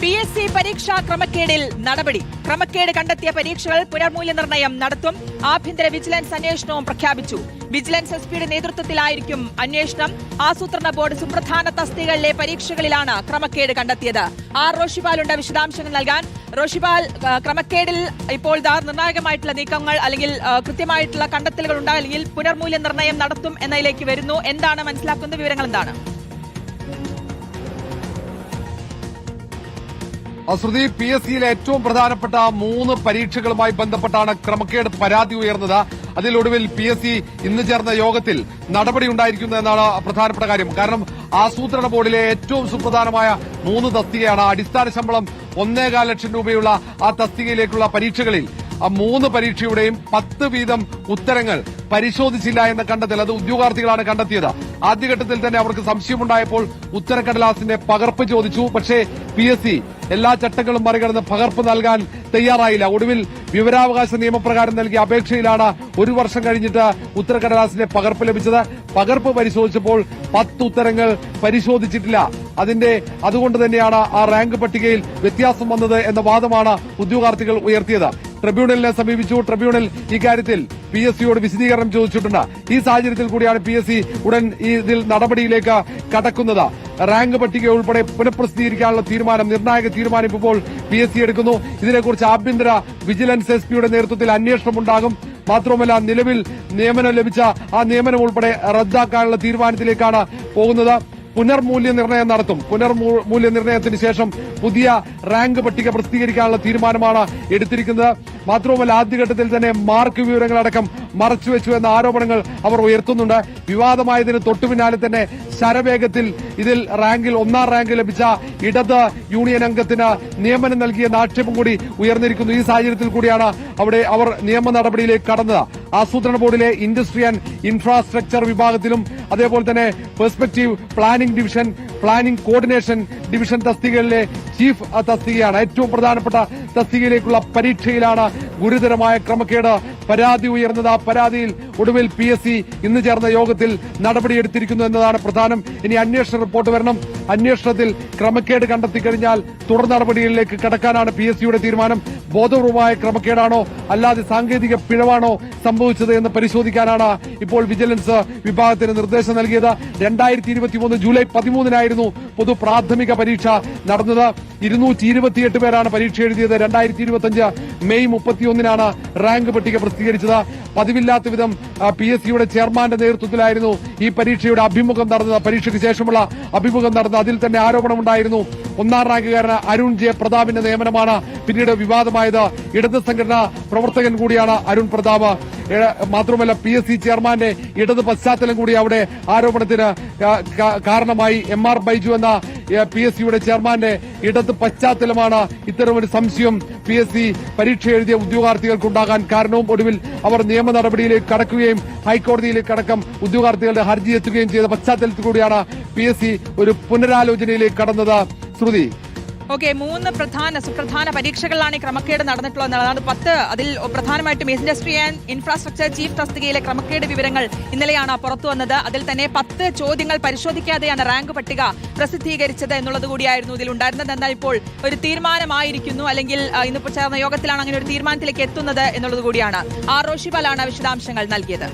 PSC പരീക്ഷാ ക്രമക്കേടിൽ നടപടി. ക്രമക്കേട് കണ്ടെത്തിയ പരീക്ഷകൾ പുനർമൂല്യനിർണ്ണയം നടത്തും. ആഭ്യന്തര വിജിലൻസ് അന്വേഷണവും പ്രഖ്യാപിച്ചു. വിജിലൻസ് എസ്പിയുടെ നേതൃത്വത്തിലായിരിക്കും അന്വേഷണം. ആസൂത്രണ ബോർഡ് സുപ്രധാന തസ്തികകളിലെ പരീക്ഷകളിലാണ് ക്രമക്കേട് കണ്ടെത്തിയത്. റോഷിപാലുണ്ട് വിശദാംശങ്ങൾ നൽകാൻ. റോഷിപാൽ, ക്രമക്കേടിൽ ഇപ്പോൾ നിർണായകമായിട്ടുള്ള നീക്കങ്ങൾ അല്ലെങ്കിൽ കൃത്യമായിട്ടുള്ള കണ്ടെത്തലുകൾ ഉണ്ടായില്ലെങ്കിൽ പുനർമൂല്യനിർണ്ണയം നടത്തും എന്നതിലേക്ക് വരുന്നു. എന്താണ് മനസ്സിലാക്കുന്ന വിവരങ്ങൾ എന്താണ്? ശ്രുതി, PSCയിലെ ഏറ്റവും പ്രധാനപ്പെട്ട 3 പരീക്ഷകളുമായി ബന്ധപ്പെട്ടാണ് ക്രമക്കേട് പരാതി ഉയർന്നത്. അതിലൊടുവിൽ PSC ഇന്ന് ചേർന്ന യോഗത്തിൽ നടപടി ഉണ്ടായിരിക്കുന്നു എന്നാണ് പ്രധാനപ്പെട്ട കാര്യം. കാരണം ആസൂത്രണ ബോർഡിലെ ഏറ്റവും സുപ്രധാനമായ 3 തസ്തികയാണ്. അടിസ്ഥാന ശമ്പളം 1.25 ലക്ഷം രൂപയുള്ള ആ തസ്തികയിലേക്കുള്ള പരീക്ഷകളിൽ 3 പരീക്ഷയുടെയും 10 വീതം ഉത്തരങ്ങൾ പരിശോധിച്ചില്ല എന്ന കണ്ടെത്തൽ അത് ഉദ്യോഗാർത്ഥികളാണ് കണ്ടെത്തിയത്. ആദ്യഘട്ടത്തിൽ തന്നെ അവർക്ക് സംശയമുണ്ടായപ്പോൾ ഉത്തരക്കടലാസിന്റെ പകർപ്പ് ചോദിച്ചു. പക്ഷേ PSC എല്ലാ ചട്ടങ്ങളും മറികടന്ന് പകർപ്പ് നൽകാൻ തയ്യാറായില്ല. ഒടുവിൽ വിവരാവകാശ നിയമപ്രകാരം നൽകിയ അപേക്ഷയിലാണ് 1 വർഷം കഴിഞ്ഞിട്ട് ഉത്തരക്കടലാസിന്റെ പകർപ്പ് ലഭിച്ചത്. പകർപ്പ് പരിശോധിച്ചപ്പോൾ 10 ഉത്തരങ്ങൾ പരിശോധിച്ചിട്ടില്ല. അതുകൊണ്ട് തന്നെയാണ് ആ റാങ്ക് പട്ടികയിൽ വ്യത്യാസം വന്നത് എന്ന വാദമാണ് ഉദ്യോഗാർത്ഥികൾ ഉയർത്തിയത്. ട്രിബ്യൂണലിനെ സമീപിച്ചു. ട്രിബ്യൂണൽ ഇക്കാര്യത്തിൽ PSCയോട് വിശദീകരണം ചോദിച്ചിട്ടുണ്ട്. ഈ സാഹചര്യത്തിൽ കൂടിയാണ് PSC ഉടൻ ഇതിൽ നടപടിയിലേക്ക് കടക്കുന്നത്. റാങ്ക് പട്ടിക ഉൾപ്പെടെ പുനഃപ്രസിദ്ധീകരിക്കാനുള്ള നിർണായക തീരുമാനം ഇപ്പോൾ PSC എടുക്കുന്നു. ഇതിനെക്കുറിച്ച് ആഭ്യന്തര വിജിലൻസ് എസ്പിയുടെ നേതൃത്വത്തിൽ അന്വേഷണമുണ്ടാകും. മാത്രവുമല്ല, നിലവിൽ നിയമനം ലഭിച്ച ആ നിയമനം ഉൾപ്പെടെ റദ്ദാക്കാനുള്ള തീരുമാനത്തിലേക്കാണ് പോകുന്നത്. പുനർമൂല്യനിർണ്ണയം നടത്തും. പുനർമൂല്യനിർണ്ണയത്തിന് ശേഷം പുതിയ റാങ്ക് പട്ടിക പ്രസിദ്ധീകരിക്കാനുള്ള തീരുമാനമാണ് എടുത്തിരിക്കുന്നത്. മാത്രവുമല്ല, ആദ്യഘട്ടത്തിൽ തന്നെ മാർക്ക് വിവരങ്ങളടക്കം മറച്ചുവെച്ചു എന്ന ആരോപണങ്ങൾ അവർ ഉയർത്തുന്നുണ്ട്. വിവാദമായതിന് തൊട്ടുപിന്നാലെ തന്നെ ശരവേഗത്തിൽ ഇതിൽ റാങ്കിൽ 1ാം റാങ്ക് ലഭിച്ച ഇടത് യൂണിയൻ അംഗത്തിന് നിയമനം നൽകിയെന്ന ആക്ഷേപം കൂടി ഉയർന്നിരിക്കുന്നു. ഈ സാഹചര്യത്തിൽ കൂടിയാണ് അവർ നിയമ നടപടിയിലേക്ക് കടന്നത്. ആസൂത്രണ ബോർഡിലെ ഇൻഡസ്ട്രി ആൻഡ് ഇൻഫ്രാസ്ട്രക്ചർ വിഭാഗത്തിലും അതേപോലെ തന്നെ perspective planning division, planning coordination division തസ്തികകളിലെ ചീഫ് തസ്തികയാണ്. ഏറ്റവും പ്രധാനപ്പെട്ട തസ്തികയിലേക്കുള്ള പരീക്ഷയിലാണ് ഗുരുതരമായ ക്രമക്കേട് പരാതി ഉയർന്നത്. ആ പരാതിയിൽ ഒടുവിൽ PSC ഇന്ന് ചേർന്ന യോഗത്തിൽ നടപടിയെടുത്തിരിക്കുന്നു എന്നതാണ് പ്രധാനം. ഇനി അന്വേഷണ റിപ്പോർട്ട് വരണം. അന്വേഷണത്തിൽ ക്രമക്കേട് കണ്ടെത്തിക്കഴിഞ്ഞാൽ തുടർ നടപടികളിലേക്ക് കടക്കാനാണ് PSCയുടെ തീരുമാനം. ബോധപൂർവമായ ക്രമക്കേടാണോ അല്ലാതെ സാങ്കേതിക പിഴവാണോ സംഭവിച്ചത് എന്ന് പരിശോധിക്കാനാണ് ഇപ്പോൾ വിജിലൻസ് വിഭാഗത്തിന് നിർദ്ദേശം നൽകിയത്. 2023 ജൂലൈ 13-നായിരുന്നു പൊതു പ്രാഥമിക പരീക്ഷ നടന്നത്. 228 പേരാണ് പരീക്ഷ എഴുതിയത്. 2025 മെയ് 31-നാണ് റാങ്ക് പട്ടിക പ്രസിദ്ധീകരിച്ചത്. പതിവില്ലാത്ത വിധം PSCയുടെ ചെയർമാന്റെ നേതൃത്വത്തിലായിരുന്നു ഈ പരീക്ഷയുടെ അഭിമുഖം നടന്നത്. പരീക്ഷയ്ക്ക് ശേഷമുള്ള അഭിമുഖം നടന്നത്. അതിൽ തന്നെ ആരോപണമുണ്ടായിരുന്നു. 1ാം റാങ്കുകാരന് അരുൺ ജെ പ്രതാപിന്റെ നിയമനമാണ് പിന്നീട് വിവാദമായത്. ഇടത് സംഘടനാ പ്രവർത്തകൻ കൂടിയാണ് അരുൺ പ്രതാപ്. മാത്രമല്ല, PSC ചെയർമാന്റെ ഇടത് പശ്ചാത്തലം കൂടി അവിടെ ആരോപണത്തിന് കാരണമായി. MR ബൈജു എന്ന PSCയുടെ ചെയർമാന്റെ ഇടത് പശ്ചാത്തലമാണ് ഇത്തരമൊരു സംശയം PSC പരീക്ഷ എഴുതിയ ഉദ്യോഗാർത്ഥികൾക്കുണ്ടാകാൻ കാരണവും. ഒടുവിൽ അവർ നിയമ നടപടിയിലേക്ക് കടക്കുകയും ഹൈക്കോടതിയിലേക്ക് അടക്കം ഉദ്യോഗാർത്ഥികളുടെ ഹർജി എത്തുകയും ചെയ്ത പശ്ചാത്തലത്തിൽ കൂടിയാണ് PSC ഒരു പുനരാലോചനയിലേക്ക് കടന്നത്. ശ്രുതി, 3 സുപ്രധാന പരീക്ഷകളിലാണ് ഈ ക്രമക്കേട് നടന്നിട്ടുള്ളത് എന്നതാണ്. 10 അതിൽ പ്രധാനമായിട്ടും ഇൻഡസ്ട്രി ആൻഡ് ഇൻഫ്രാസ്ട്രക്ചർ ചീഫ് തസ്തികയിലെ ക്രമക്കേട് വിവരങ്ങൾ ഇന്നലെയാണ് പുറത്തുവന്നത്. അതിൽ തന്നെ 10 ചോദ്യങ്ങൾ പരിശോധിക്കാതെയാണ് റാങ്ക് പട്ടിക പ്രസിദ്ധീകരിച്ചത് എന്നുള്ളത് കൂടിയായിരുന്നു ഇതിലുണ്ടായിരുന്നത്. എന്നാൽ ഇപ്പോൾ ഒരു തീരുമാനമായിരിക്കുന്നു, അല്ലെങ്കിൽ ഇന്നിപ്പോൾ ചേർന്ന യോഗത്തിലാണ് അങ്ങനെ ഒരു തീരുമാനത്തിലേക്ക് എത്തുന്നത് എന്നുള്ളത് കൂടിയാണ്. റോഷിപാലാണ് വിശദാംശങ്ങൾ നൽകിയത്.